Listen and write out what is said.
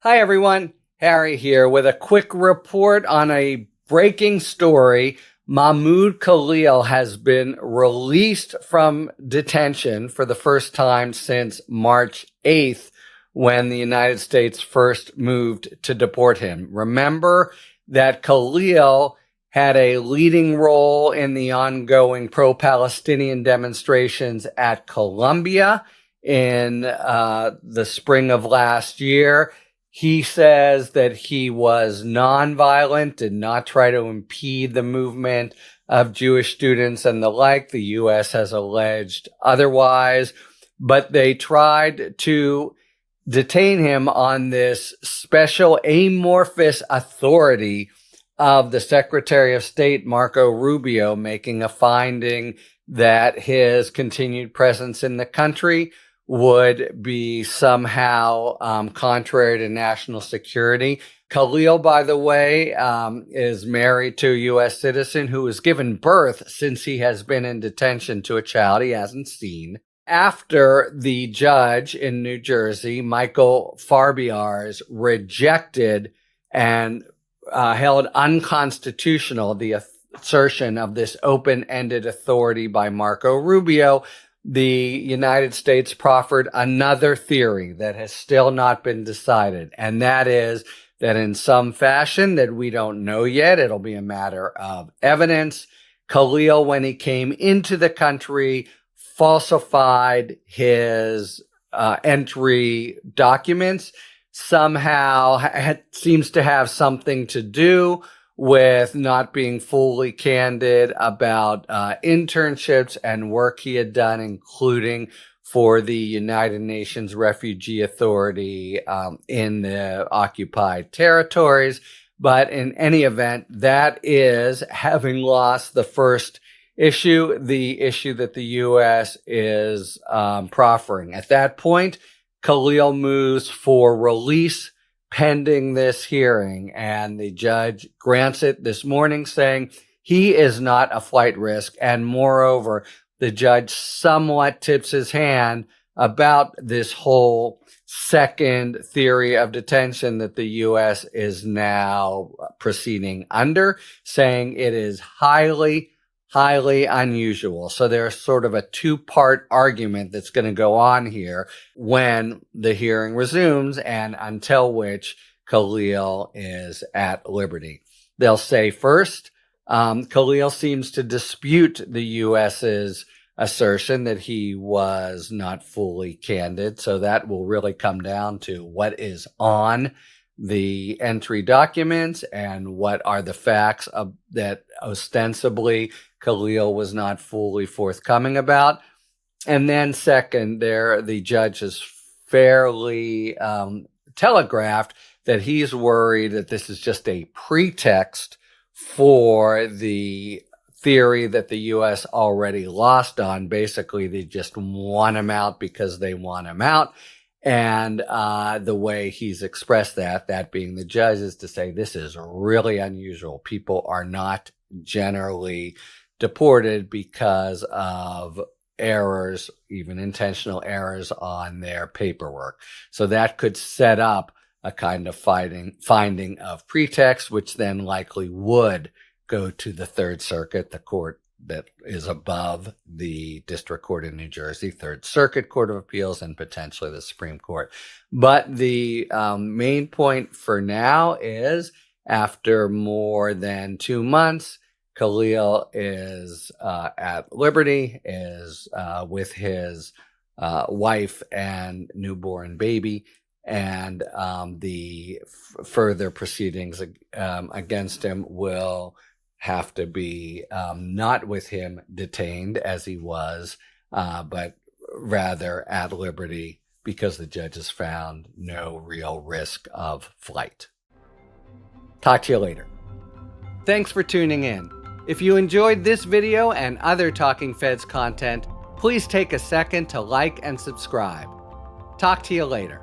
Hi everyone, Harry here with a quick report on a breaking story. Mahmoud Khalil has been released from detention for the first time since March 8th, when the United States first moved to deport him. Remember that Khalil had a leading role in the ongoing pro-Palestinian demonstrations at Columbia in the spring of last year. He says that he was nonviolent, did not try to impede the movement of Jewish students and the like. The U.S. has alleged otherwise, but they tried to detain him on this special amorphous authority of the Secretary of State, Marco Rubio, making a finding that his continued presence in the country would be somehow contrary to national security. Khalil, by the way, is married to a U.S. citizen who was given birth since he has been in detention to a child he hasn't seen. After the judge in New Jersey, Michael Farbiarz, rejected and held unconstitutional the assertion of this open-ended authority by Marco Rubio, the United States proffered another theory that has still not been decided, and that is that in some fashion that we don't know yet, it'll be a matter of evidence, Khalil, when he came into the country, falsified his entry documents, somehow seems to have something to do with not being fully candid about internships and work he had done, including for the United Nations Refugee Authority in the occupied territories. But in any event, that is, having lost the first issue, the issue that the U.S. is proffering. At that point, Khalil moves for release pending this hearing, and the judge grants it this morning, saying he is not a flight risk. And moreover, the judge somewhat tips his hand about this whole second theory of detention that the U.S. is now proceeding under, saying it is highly unusual. So there's sort of a two-part argument that's going to go on here when the hearing resumes, and until which Khalil is at liberty. They'll say first, Khalil seems to dispute the U.S.'s assertion that he was not fully candid. So that will really come down to what is on the entry documents and what are the facts that ostensibly Khalil was not fully forthcoming about. And then second, the judge has fairly telegraphed that he's worried that this is just a pretext for the theory that the U.S. already lost on. Basically, they just want him out because they want him out. And the way he's expressed that being the judge, is to say this is really unusual. People are not generally deported because of errors, even intentional errors on their paperwork. So that could set up a kind of finding of pretext, which then likely would go to the Third Circuit, the court that is above the District Court in New Jersey, Third Circuit Court of Appeals, and potentially the Supreme Court. But the main point for now is, after more than 2 months, Khalil is at liberty, is with his wife and newborn baby, and the further proceedings against him will have to be not with him detained as he was, but rather at liberty, because the judge has found no real risk of flight. Talk to you later. Thanks for tuning in. If you enjoyed this video and other Talking Feds content, please take a second to like and subscribe. Talk to you later.